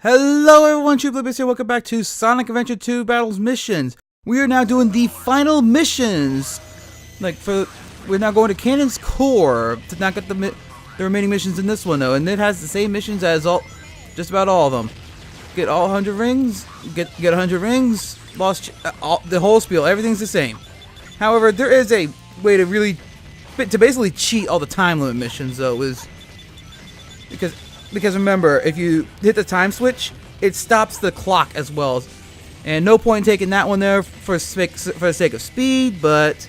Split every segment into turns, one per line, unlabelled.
Hello everyone, Troopers here. Welcome back to Sonic Adventure 2 Battles Missions. We are now doing the final missions. We're now going to Cannon's Core to not get the remaining missions in this one though, and it has the same missions as just about all of them. Get all 100 rings, get 100 rings, the whole spiel. Everything's the same. However, there is a way to basically cheat all the time limit missions though, because remember, if you hit the time switch, it stops the clock as well. And no point in taking that one there for the sake of speed, but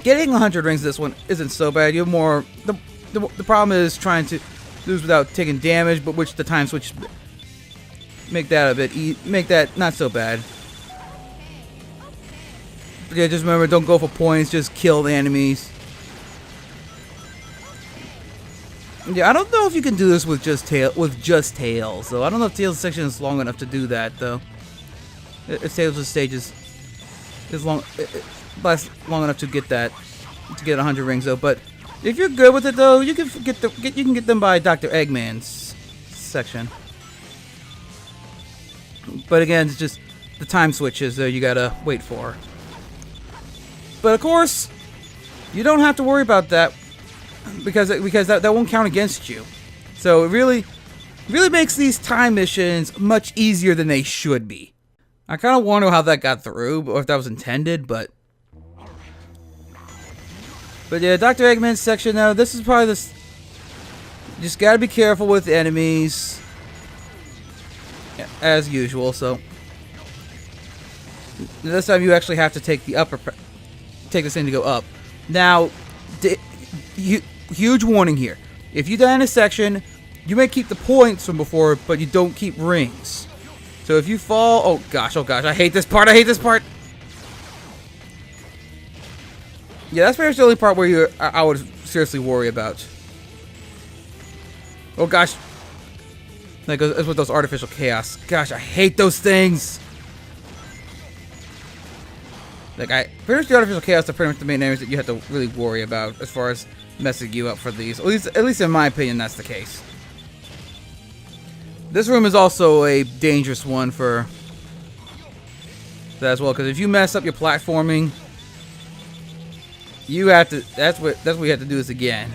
getting 100 rings this one isn't so bad. You have more. The problem is trying to lose without taking damage, but which the time switch make that not so bad. Yeah, just remember, don't go for points. Just kill the enemies. Yeah, I don't know if you can do this with just Tails, though. I don't know if Tails section is long enough to do that, though. If Tails' stage is long, it lasts long enough to get 100 rings, though. But if you're good with it, though, you can get them by Dr. Eggman's section. But again, it's just the time switches that you gotta wait for. But of course, you don't have to worry about that. Because that won't count against you. So it really makes these time missions much easier than they should be. I kind of wonder how that got through, or if that was intended, but yeah, Dr. Eggman's section now, this is probably this. You just gotta be careful with enemies, as usual. So this time you actually have to take this thing to go up. Now, huge warning here. If you die in a section, you may keep the points from before, but you don't keep rings. So if you fall... Oh gosh, I hate this part, Yeah, that's pretty much the only part where I would seriously worry about. Oh gosh. Like, it's with those artificial chaos. Gosh, I hate those things. Pretty much the artificial chaos are pretty much the main areas that you have to really worry about as far as messing you up for these. At least in my opinion, that's the case. This room is also a dangerous one for that as well, because if you mess up your platforming, you have to. That's what you have to do this again.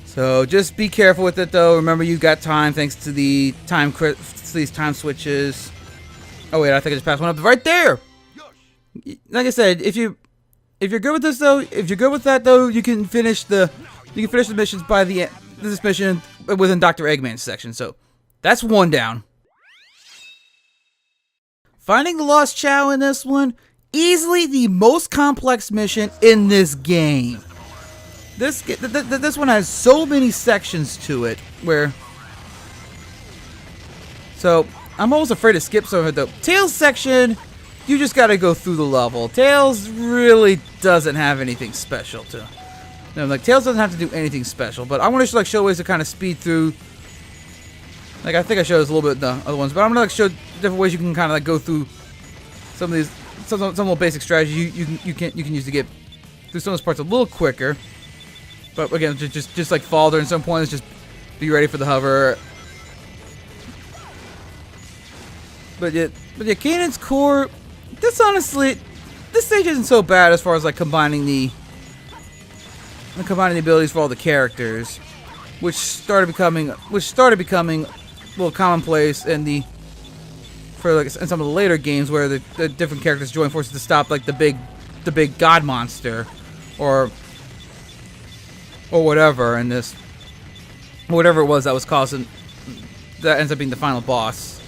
So just be careful with it, though. Remember, you got time thanks to these time switches. Oh wait, I think I just passed one up right there. Like I said, if you're good with this though, you can finish the missions by this mission within Dr. Eggman's section. So that's one down. Finding the Lost Chow in this one, easily the most complex mission in this game. This one has so many sections to it so I'm almost afraid to skip some of it though. Tails section, you just gotta go through the level. Tails really doesn't have anything special to. Tails doesn't have to do anything special, but I want to show ways to kind of speed through. I think I showed this a little bit in the other ones, but I'm gonna show different ways you can kind of go through some of these, some little basic strategies you can use to get through some of those parts a little quicker. But again, just like fall during some points, just be ready for the hover. But yeah, Cannon's Core. This stage isn't so bad as far as combining the abilities for all the characters, which started becoming a little commonplace in some of the later games where the different characters join forces to stop the big god monster or whatever, and whatever it was that was causing that ends up being the final boss.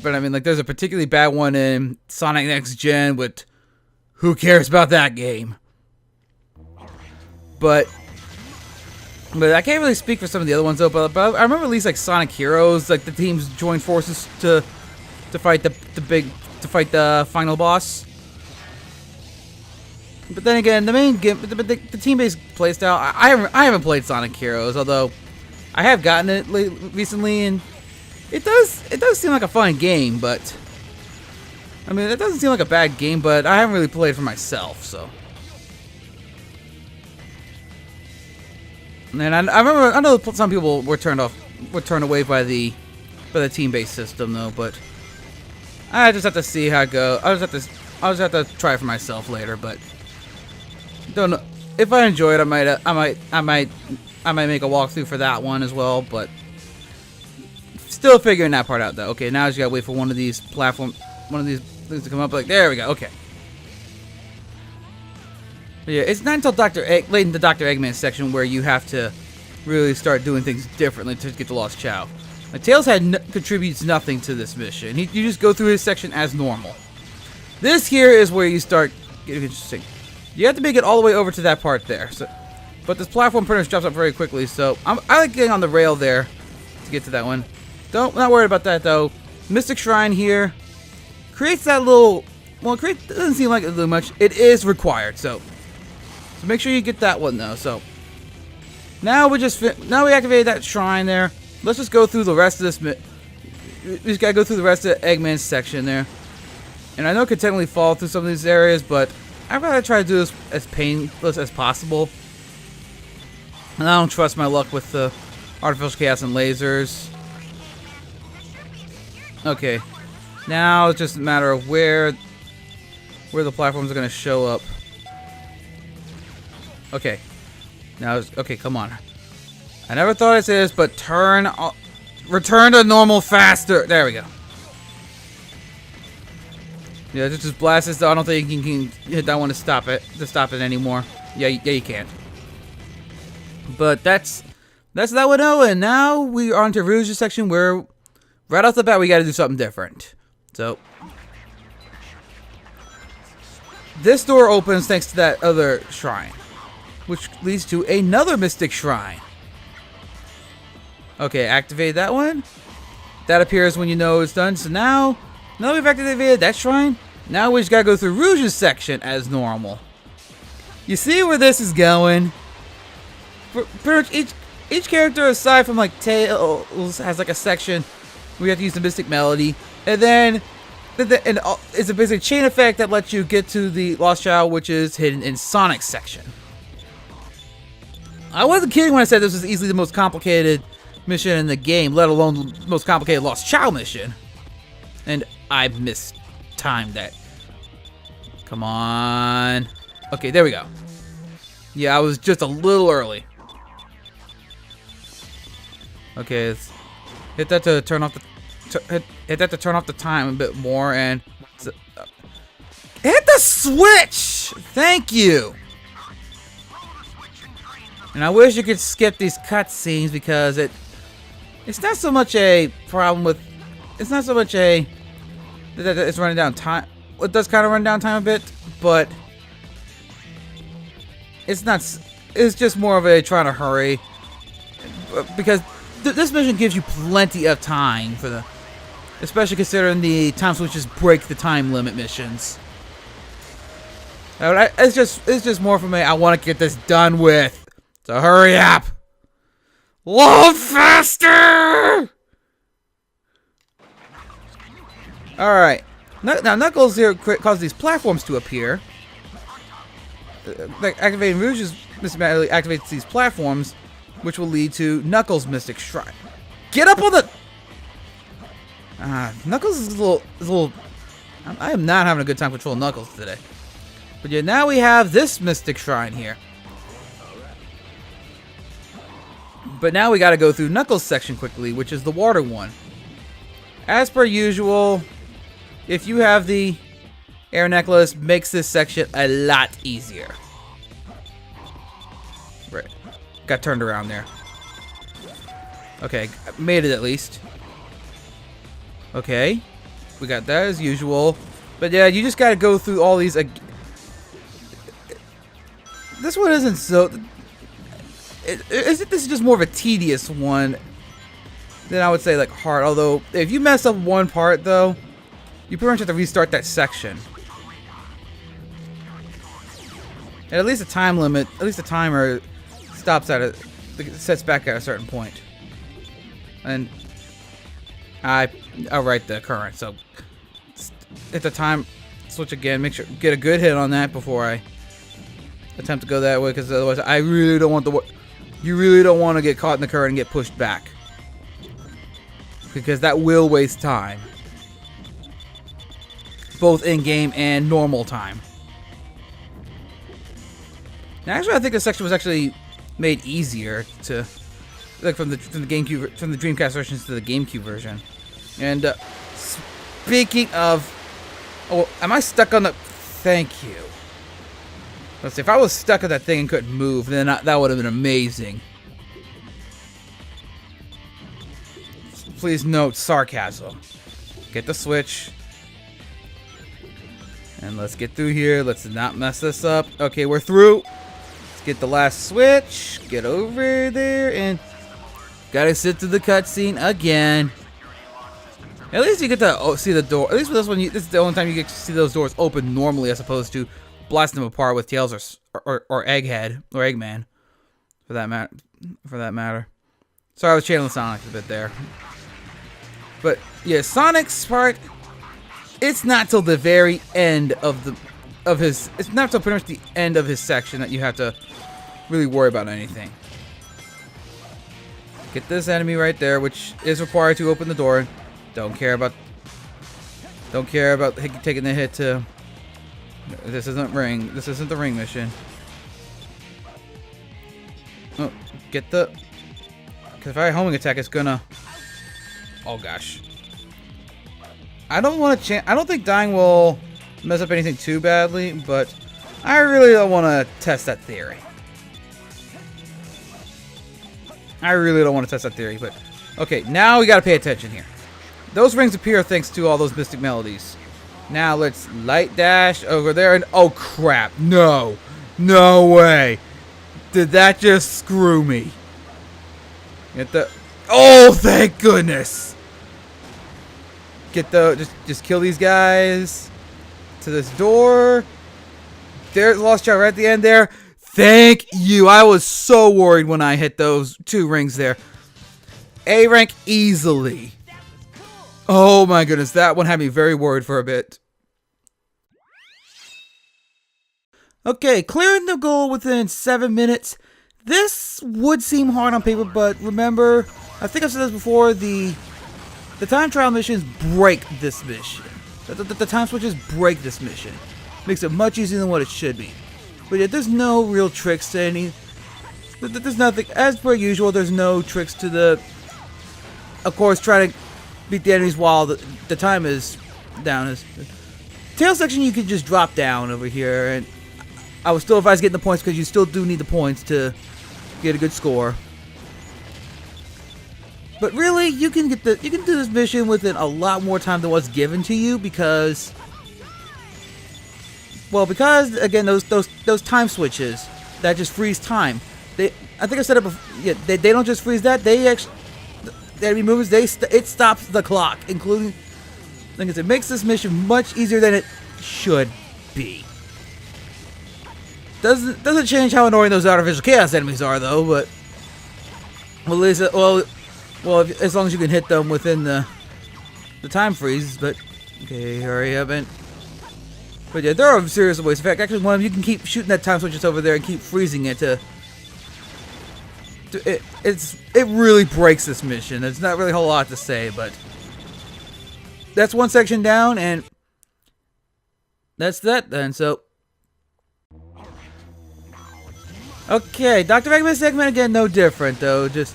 But I mean, there's a particularly bad one in Sonic Next Gen, with who cares about that game? But I can't really speak for some of the other ones though. But I remember at least Sonic Heroes, the teams joined forces to fight the final boss. But then again, the main game, the team-based playstyle, I haven't played Sonic Heroes, although I have gotten it recently, and it does seem like a fun game, but I mean, it doesn't seem like a bad game, but I haven't really played for myself, so. And I remember, I know some people were turned away by the team-based system though, but I just have to see how it goes. I'll just have to try it for myself later, but don't know if I enjoy it. I might make a walkthrough for that one as well, but still figuring that part out though. Okay, now I just gotta wait for one of these things to come up. Like, there we go. Okay. But yeah, it's not until late in the Dr. Eggman section where you have to really start doing things differently to get the Lost Chow. Like, Tails contributes nothing to this mission. You just go through his section as normal. This here is where you start getting interesting. You have to make it all the way over to that part there. So, but this platform pretty much drops up very quickly, so I like getting on the rail there to get to that one. Not worried about that though. Mystic Shrine here creates that little. Well, it doesn't seem like it do much. It is required, so make sure you get that one though. So now we activated that shrine there. Let's just go through the rest of this. We just gotta go through the rest of Eggman's section there. And I know it could technically fall through some of these areas, but I'd rather try to do this as painless as possible. And I don't trust my luck with the artificial chaos and lasers. Okay, now it's just a matter of where the platforms are gonna show up. Okay, now okay. Come on. I never thought I'd say this, but return to normal faster. There we go. Yeah, just blast this. I don't think you can hit that one to stop it anymore. Yeah, you can't. But that's that one. Oh, and now we are on to Rouge's section where right off the bat we got to do something different. So this door opens thanks to that other shrine, which leads to another Mystic Shrine. Okay, activate that one. That appears when you know it's done. So now we've activated that shrine. Now we just gotta go through Rouge's section as normal. You see where this is going? Pretty much each character aside from like Tails has like a section where you have to use the Mystic Melody, and then it's a basic chain effect that lets you get to the Lost Chow, which is hidden in Sonic's section. I wasn't kidding when I said this was easily the most complicated mission in the game, let alone the most complicated Lost Chow mission. And I mistimed that. Come on. Okay, there we go. Yeah, I was just a little early. Okay, let's hit that to turn off the time a bit more, and hit the switch. Thank you. And I wish you could skip these cutscenes because it's not so much a problem with. It's not so much a that it's running down time. It does kind of run down time a bit, but it's not. It's just more of a trying to hurry because this mission gives you plenty of time for the, especially considering the time switches break the time limit missions. It's just more for me. I want to get this done with. So hurry up! Load faster! Alright. Now Knuckles here causes these platforms to appear. Like activating Rouge's automatically activates these platforms, which will lead to Knuckles' Mystic Shrine. Get up on the... Knuckles is a little... I am not having a good time controlling Knuckles today. But yeah, now we have this Mystic Shrine here. But now we gotta go through Knuckles' section quickly, which is the water one. As per usual, if you have the air necklace, makes this section a lot easier. Right. Got turned around there. Okay, made it at least. Okay. We got that as usual. But yeah, you just gotta go through all these. This one isn't so... This is just more of a tedious one than I would say like hard. Although if you mess up one part though, you pretty much have to restart that section. And at least the time limit, at least the timer stops at it, sets back at a certain point. And I'll write the current. So hit the time switch again. Make sure get a good hit on that before I attempt to go that way, because otherwise I really don't want You really don't want to get caught in the current and get pushed back, because that will waste time, both in-game and normal time. Now, actually, I think this section was actually made easier to, like, from the Dreamcast version to the GameCube version. And speaking of, oh, am I stuck on the? Thank you. Let's see. If I was stuck on that thing and couldn't move, then that would have been amazing. Please note sarcasm. Get the switch. And let's get through here. Let's not mess this up. Okay, we're through. Let's get the last switch. Get over there and gotta sit through the cutscene again. At least you get to see the door. At least with this one, this is the only time you get to see those doors open normally, as opposed to blasting them apart with Tails or Egghead or Eggman, for that matter. Sorry, I was channeling Sonic a bit there. But yeah, Sonic's part. It's not till the very end of his. It's not till pretty much the end of his section that you have to really worry about anything. Get this enemy right there, which is required to open the door. Don't care about taking the hit to. This isn't ring. This isn't the ring mission. Oh, get the. Because if I homing attack, it's gonna. Oh gosh. I don't want to. I don't think dying will mess up anything too badly, but I really don't want to test that theory. But okay, now we gotta pay attention here. Those rings appear thanks to all those mystic melodies. Now let's light dash over there and oh crap, no way. Did that just screw me? Get the oh thank goodness. Get the just kill these guys to this door. There's lost child right at the end there. Thank you. I was so worried when I hit those two rings there. A rank easily. Oh my goodness, that one had me very worried for a bit. Okay, clearing the goal within 7 minutes. This would seem hard on paper, but remember, I think I've said this before, the time trial missions break this mission. The time switches break this mission. Makes it much easier than what it should be. But yeah, there's no real tricks to any. There's nothing, as per usual, there's no tricks to the. Of course, try to beat the enemies while the time is down. Tail section you can just drop down over here, and I would still advise getting the points because you still do need the points to get a good score. But really, you can do this mission within a lot more time than what's given to you because again those time switches that just freeze time. I think I said it before. Yeah, they don't just freeze that. They actually. The enemy movements, it stops the clock, including. Like I said, it makes this mission much easier than it should be. Doesn't change how annoying those artificial chaos enemies are, though. But well, at least as long as you can hit them within the time freeze. But okay, hurry up and. But yeah, there are serious ways. In fact, actually, one of them you can keep shooting that time switches over there and keep freezing it to. It really breaks this mission. There's not really a whole lot to say, but that's one section down, and that's that then. So, okay, Dr. Eggman Section again, no different though. Just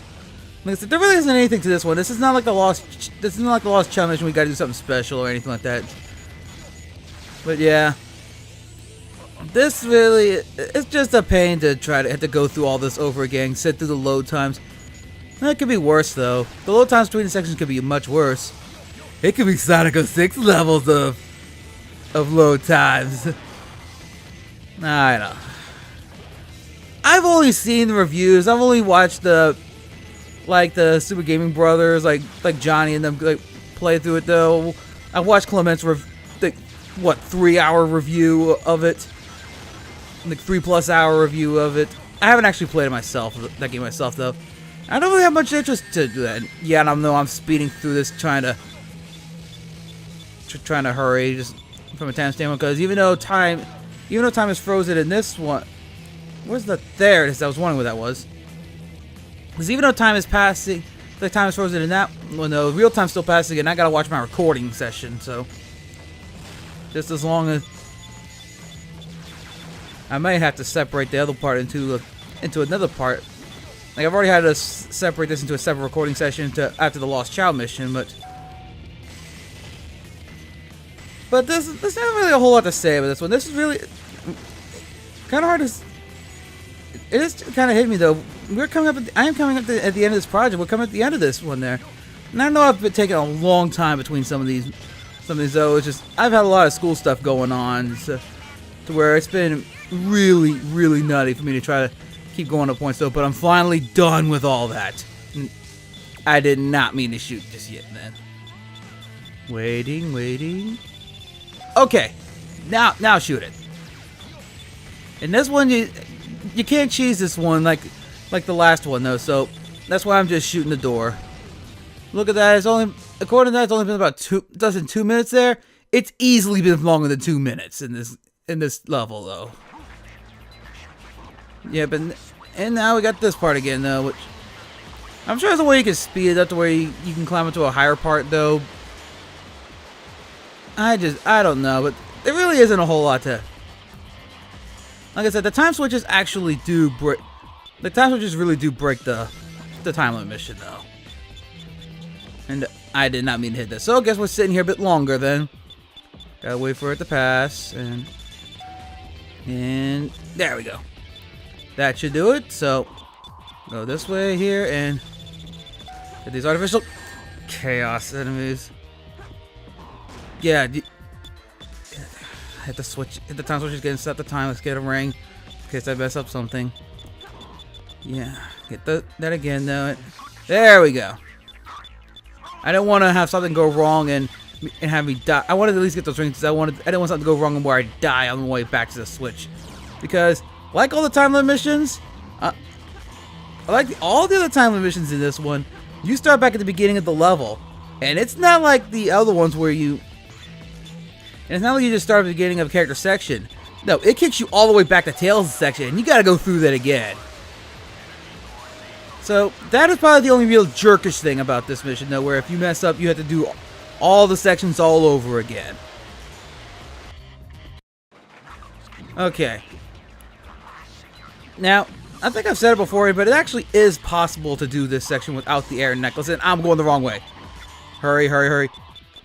like I said, there really isn't anything to this one. This is not like the lost. This isn't like the lost challenge mission. We got to do something special or anything like that. But yeah. This really, it's just a pain to try to have to go through all this over again, sit through the load times. It could be worse though. The load times between the sections could be much worse. It could be Sonic 06 levels of load times. I don't know. I've only seen the reviews. I've only watched the Super Gaming Brothers, like Johnny and them play through it though. I watched Clement's 3-hour review of it. Like 3+ hour review of it. I haven't actually played it myself, that game myself though. I don't really have much interest to do that. Yeah, I know I'm speeding through this trying to hurry just from a time standpoint because even though time is frozen in this one, where's the there it is? I was wondering what that was. Because even though time is passing, the time is frozen in that one, though, real time's still passing, and I gotta watch my recording session, so just as long as I might have to separate the other part into another part. Like I've already had to separate this into a separate recording session after the Lost Child mission, but there's not really a whole lot to say about this one. This is really kind of hard to. It is kind of hit me though. I am coming up at the end of this project. We're coming at the end of this one there, and I know I've been taking a long time between some of these though. It's just I've had a lot of school stuff going on, so, to where it's been really, really nutty for me to try to keep going to points though. But I'm finally done with all that. I did not mean to shoot just yet, man. Waiting. Okay, now shoot it. And this one you can't cheese this one like the last one though, so that's why I'm just shooting the door. Look at that. It's only, according to that, it's only been about 2 minutes there. It's easily been longer than 2 minutes in this level though. Yeah, and now we got this part again though, which I'm sure there's a way you can speed it up to where you can climb up to a higher part though. I don't know, but there really isn't a whole lot to. Like I said, the time switches actually do break. The time switches really do break the time limit mission though. And I did not mean to hit this, so I guess we're sitting here a bit longer then. Gotta wait for it to pass, and there we go. That should do it. So go this way here and get these artificial chaos enemies. Yeah, hit the switch. Hit the time switch is getting set the time. Let's get a ring in case I mess up something. Yeah, get that again though. There we go. I didn't want to have something go wrong and have me die. I wanted to at least get those rings because I didn't want something to go wrong and where I die on the way back to the switch. Because like all the time limit missions, all the other time limit missions in this one, you start back at the beginning of the level, and it's not like the other ones where you. And it's not like you just start at the beginning of a character section. No, it kicks you all the way back to Tails' section, and you gotta go through that again. So, that is probably the only real jerkish thing about this mission, though, where if you mess up, you have to do all the sections all over again. Okay. Now, I think I've said it before, but it actually is possible to do this section without the air necklace, and I'm going the wrong way. Hurry.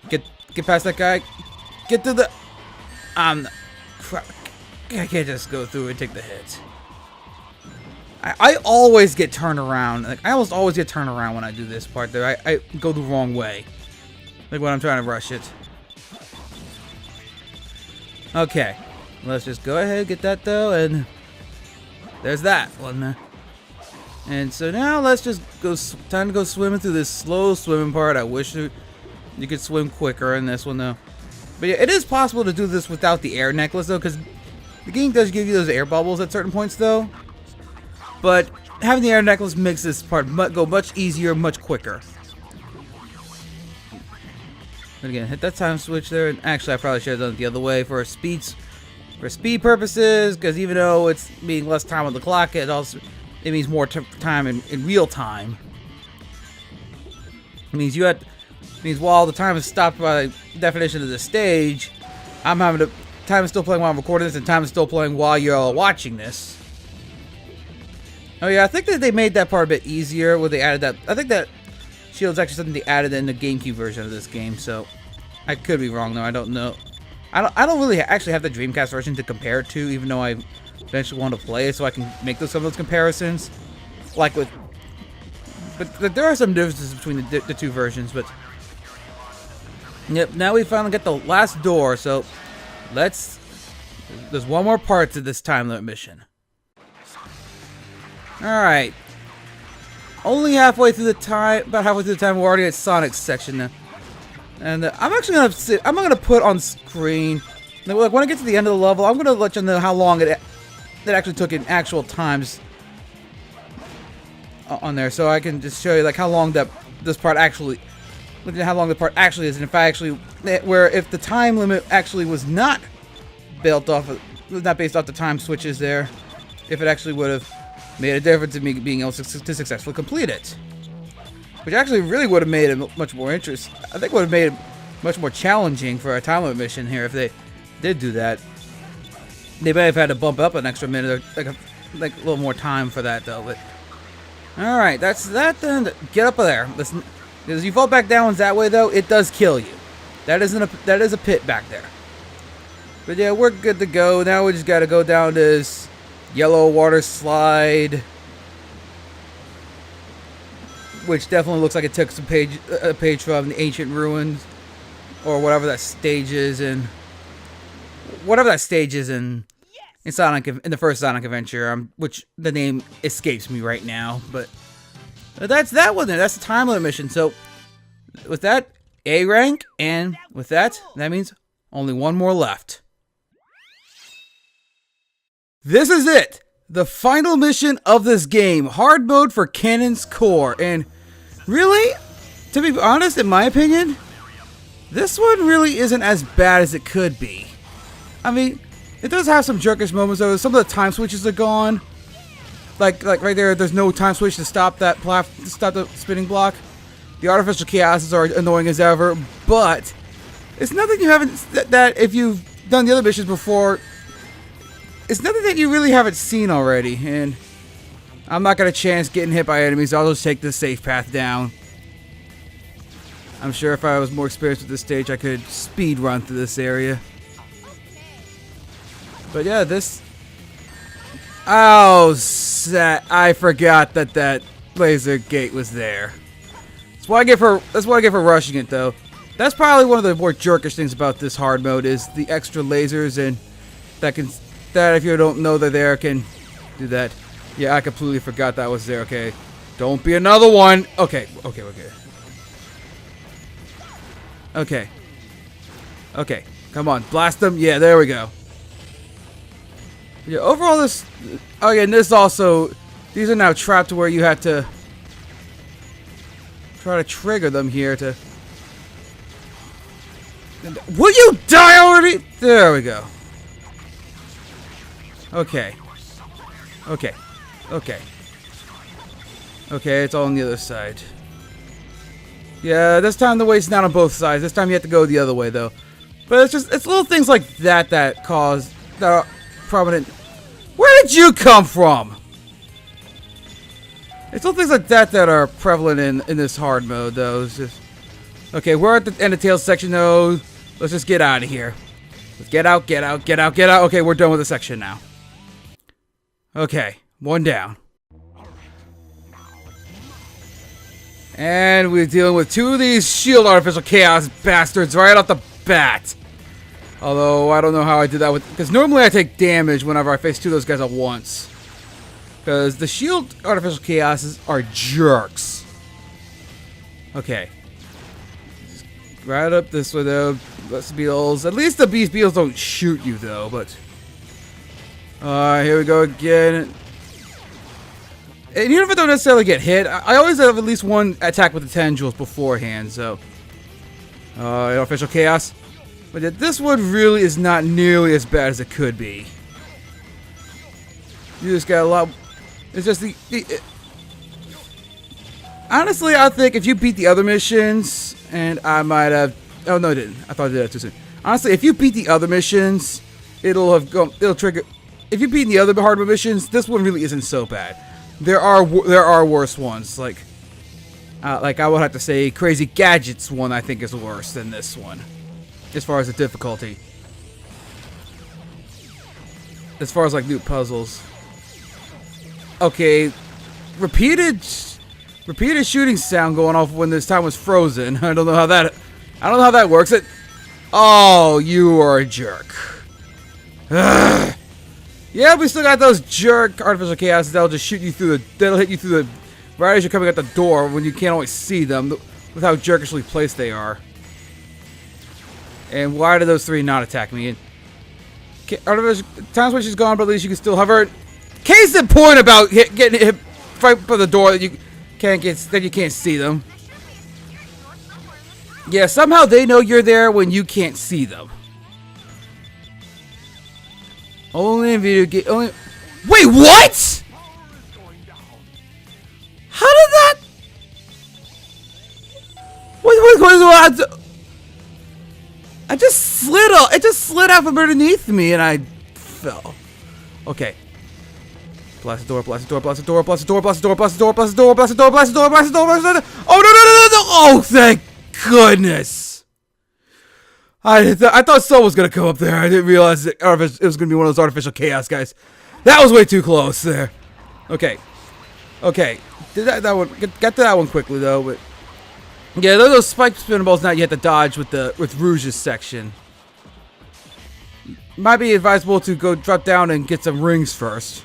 Get past that guy. Get to the... crap. I can't just go through and take the hits. I always get turned around. Like, I almost always get turned around when I do this part there. I go the wrong way. Like when I'm trying to rush it. Okay. Let's just go ahead, get that though, and... there's that one. And so now let's just go... time to go swimming through this slow swimming part. I wish you could swim quicker in this one though. But yeah, it is possible to do this without the air necklace though, because the game does give you those air bubbles at certain points though. But having the air necklace makes this part go much easier, much quicker. But again, hit that time switch there, and actually I probably should have done it the other way for speed purposes, because even though it's being less time on the clock, it means more time in real time. It means while the time is stopped by definition of the stage, time is still playing while I'm recording this, and time is still playing while you're watching this. Oh yeah, I think that they made that part a bit easier when they added that. I think that shield's actually something they added in the GameCube version of this game, so I could be wrong though. I don't know. I don't really actually have the Dreamcast version to compare it to, even though I eventually want to play it, so I can make some of those comparisons. But there are some differences between the two versions, but. Yep, now we finally get the last door, so there's one more part to this time limit mission. Alright. Only halfway through the time, about halfway through the time, we're already at Sonic's section now. And I'm gonna put on screen, like when I get to the end of the level, I'm gonna let you know how long it actually took in actual times on there, so I can just show you like how long this part actually. Look at how long the part actually is, and if the time limit actually was not based off the time switches there, if it actually would have made a difference in me being able to successfully complete it. Which actually really would have made it much more interesting. I think would have made it much more challenging for a time limit mission here if they did do that. They might have had to bump up an extra minute, or like a little more time for that though. But all right, that's that. Then get up there. Listen, because you fall back down that way though, it does kill you. That is a pit back there. But yeah, we're good to go. Now we just got to go down this yellow water slide, which definitely looks like it took a page from the ancient ruins, or whatever that stage is in. Whatever that stage is in Sonic, in the first Sonic adventure, which the name escapes me right now, but that's that one there. That's the time limit mission. So with that, A rank, and with that means only one more left. This is it, the final mission of this game, hard mode for Cannon's Core, and really, to be honest, in my opinion, this one really isn't as bad as it could be. I mean, it does have some jerkish moments though. Some of the time switches are gone. Like right there, there's no time switch to stop that stop the spinning block. The artificial chaoses are annoying as ever, but it's nothing you haven't that if you've done the other missions before. It's nothing that you really haven't seen already, and I'm not gonna chance getting hit by enemies. I'll just take the safe path down. I'm sure if I was more experienced with this stage, I could speed run through this area. But yeah, this... Oh, I forgot that laser gate was there. That's what I get for rushing it, though. That's probably one of the more jerkish things about this hard mode is the extra lasers, and that if you don't know they're there can do that. Yeah, I completely forgot that was there. Okay, don't be another one. Okay. Come on, blast them. Yeah, there we go. Yeah, overall this... Oh yeah, and this also... These are now trapped to where you have to... try to trigger them here to... Will you die already? There we go. Okay, it's all on the other side. Yeah, this time the weight's not on both sides. This time you have to go the other way, though. But it's little things like that that are prominent. Where did you come from? It's little things like that that are prevalent in this hard mode, though. It's just... Okay, we're at the end of Tails section, though. Let's just get out of here. Let's get out. Okay, we're done with the section now. Okay, one down. And we're dealing with two of these shield artificial chaos bastards right off the bat. Although, I don't know how I did that because normally I take damage whenever I face two of those guys at once. Because the shield artificial chaoses are jerks. Okay. Just right up this way though. Beast beetles. At least the beast beetles don't shoot you though, but... here we go again. And even if I don't necessarily get hit, I always have at least one attack with the tendrils beforehand, so... artificial chaos. But yet this one really is not nearly as bad as it could be. You just got a lot... It's just honestly, I think if you beat the other missions, and I might have... Oh, no, I didn't. I thought I did that too soon. Honestly, if you beat the other missions, it'll trigger... If you beat the other hard mode missions, this one really isn't so bad. There are worse ones, like I would have to say Crazy Gadgets one I think is worse than this one. As far as the difficulty. As far as like new puzzles. Okay, repeated shooting sound going off when this time was frozen. I don't know how that works. Oh, you are a jerk. Ugh. Yeah, we still got those jerk artificial chaoses that'll just shoot you through that'll hit you through the right as you're coming out the door when you can't always see them with how jerkishly placed they are. And why do those three not attack me? And artificial time switch is gone, but at least you can still hover. Case in point about getting hit right by the door that you can't see them. Yeah, somehow they know you're there when you can't see them. Only in video game. Wait, what? I just slid off. It just slid out from underneath me, and I fell. Okay. Blast the door, blast the door, blast the door, blast the door, blast the door, blast the door, blast the door, blast the door, blast the door, blast the door, blast the door. Oh, no, no, no, no, no. Oh, thank goodness. I thought someone was going to come up there. I didn't realize it was going to be one of those artificial chaos guys. That was way too close there. Okay. Okay. Did that one, got to that one quickly, though. But yeah, those spike spinballs now you have to dodge with Rouge's section. Might be advisable to go drop down and get some rings first.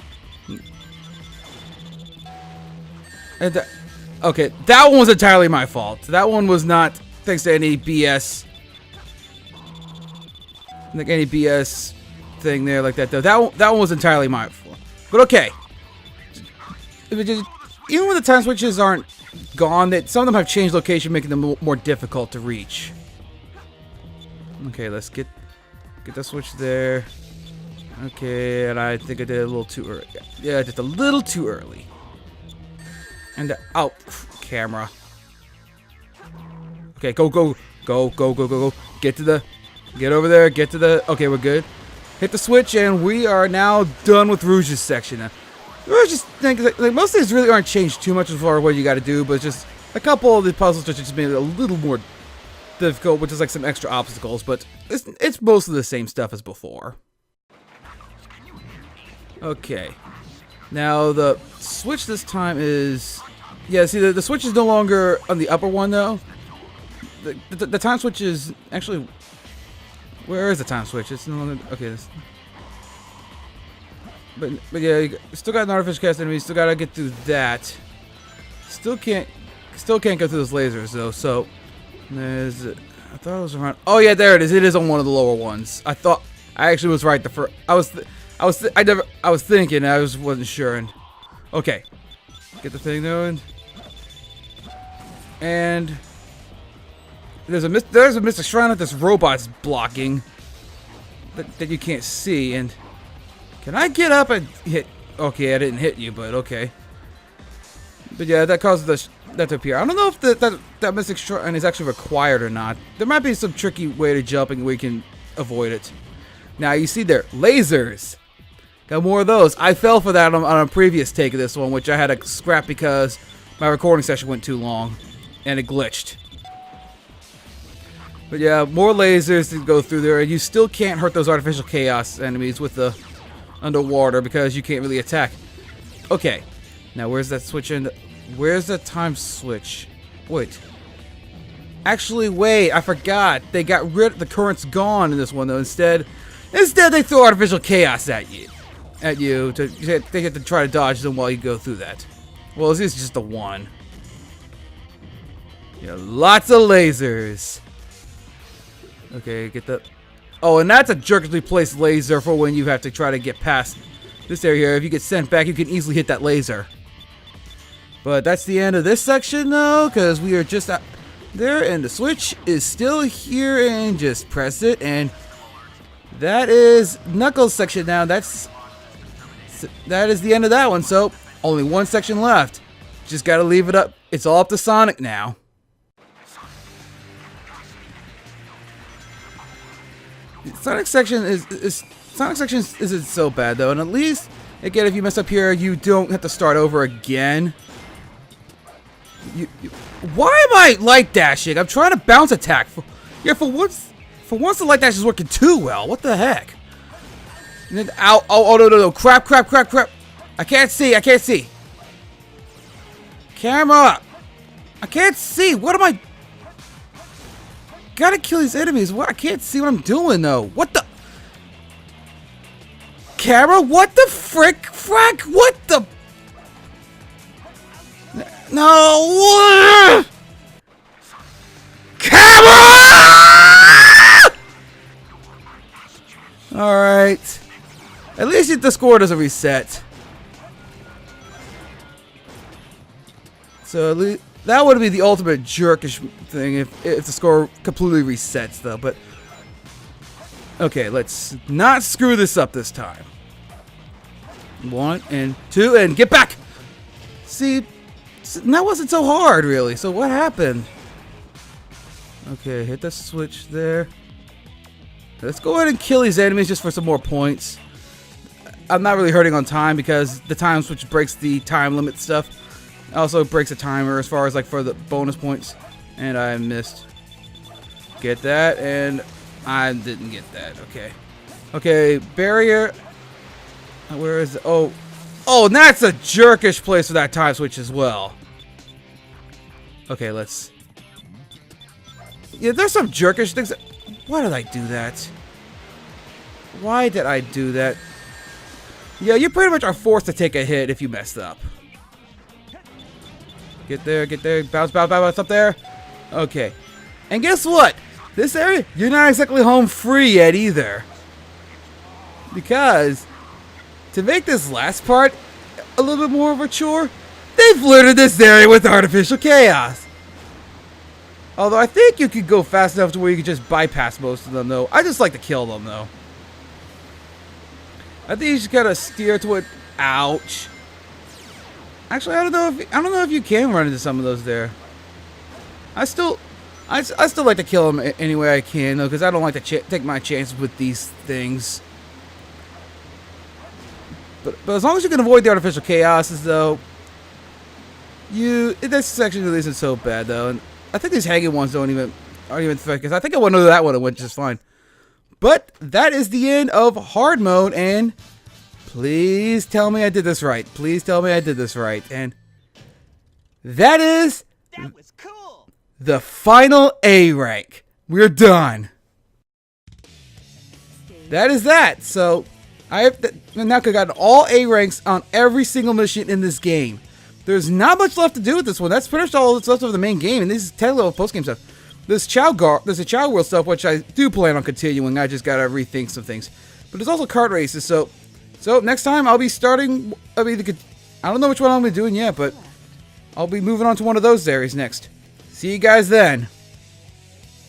And okay, that one was entirely my fault. That one was not thanks to any BS. Like any BS thing there like that though. That one was entirely my fault. But okay. Even when the time switches aren't gone, some of them have changed location, making them more difficult to reach. Okay, let's get the switch there. Okay, and I think I did it a little too early. Yeah, just a little too early. And oh, camera. Okay, go. Get over there. Get to the. Okay, we're good. Hit the switch, and we are now done with Rouge's section. I just think like most of these really aren't changed too much as far as what you got to do, but just a couple of the puzzles just made it a little more difficult, which is like some extra obstacles. But it's mostly the same stuff as before. Okay. Now the switch this time is, yeah. See, the switch is no longer on the upper one though. The time switch is actually, where is the time switch? It's no longer okay. But yeah, you still got an artificial cast enemy. Still gotta get through that. Still can't go through those lasers though. So there's, I thought it was around. Oh yeah, there it is. It is on one of the lower ones. I actually was right the first. I was thinking. I wasn't sure. And okay, get the thing going. And there's a Mr. Shrine that this robot's blocking that you can't see. And can I get up and hit? Okay, I didn't hit you, but okay. But yeah, that causes that to appear. I don't know if that Mystic Shrine is actually required or not. There might be some tricky way to jumping where you can avoid it. Now you see there, lasers. Got more of those. I fell for that on a previous take of this one, which I had to scrap because my recording session went too long and it glitched. But yeah, more lasers to go through there, and you still can't hurt those artificial chaos enemies with the underwater because you can't really attack. Okay, now where's that switch in? Where's the time switch? Wait. Actually, wait, I forgot. They got rid of the current's gone in this one though. Instead they throw artificial chaos at you. They have to try to dodge them while you go through that. Well, this is just the one. Yeah, lots of lasers. Okay, get the. Oh, and that's a jerkily placed laser for when you have to try to get past this area here. If you get sent back, you can easily hit that laser. But that's the end of this section, though, because we are just out there, and the switch is still here, and just press it, and that is Knuckles section now. That is the end of that one, so only one section left. Just gotta leave it up. It's all up to Sonic now. Sonic section isn't so bad though, and at least again, if you mess up here, you don't have to start over again. Why am I light dashing? I'm trying to bounce attack. For once the light dash is working too well. What the heck? And then, ow! Oh no! Crap! I can't see. Camera! I can't see. What am I? Gotta kill these enemies. What? I can't see what I'm doing though. What the? Camera? What the frack? What the? No! Camera! All right. At least the score doesn't reset. So at least. That would be the ultimate jerkish thing if the score completely resets, though. But okay, let's not screw this up this time. 1 and 2 and get back. See, that wasn't so hard, really. So what happened? Okay, hit the switch there. Let's go ahead and kill these enemies just for some more points. I'm not really hurting on time because the time switch breaks the time limit stuff. Also breaks a timer as far as like for the bonus points. And I missed. Get that, and I didn't get that. Okay. Okay, barrier. Where is it? Oh, and that's a jerkish place for that time switch as well. Okay, let's. Yeah, there's some jerkish things. Why did I do that? Why did I do that? Yeah, you pretty much are forced to take a hit if you messed up. Get there, bounce, bounce, bounce up there. Okay. And guess what? This area, you're not exactly home free yet either. Because to make this last part a little bit more of a chore, they've littered this area with artificial chaos. Although I think you could go fast enough to where you could just bypass most of them, though. I just like to kill them, though. I think you just gotta steer toward. Ouch. Actually, I don't know if you can run into some of those there. I still like to kill them any way I can, though, because I don't like to take my chances with these things. But as long as you can avoid the artificial chaoses, though, this section really isn't so bad, though. And I think these hanging ones aren't even because I think I went into that one and went just fine. But that is the end of hard mode, and please tell me I did this right. Please tell me I did this right. And that was cool. The final A rank. We're done. That is that. So I have now gotten all A ranks on every single mission in this game. There's not much left to do with this one. That's pretty much all that's left of the main game, and this is 10 level post game stuff. There's a Chow World stuff, which I do plan on continuing. I just gotta rethink some things. But there's also kart races, so next time I'll be starting. I don't know which one I'm gonna be doing yet, but I'll be moving on to one of those areas next. See you guys then.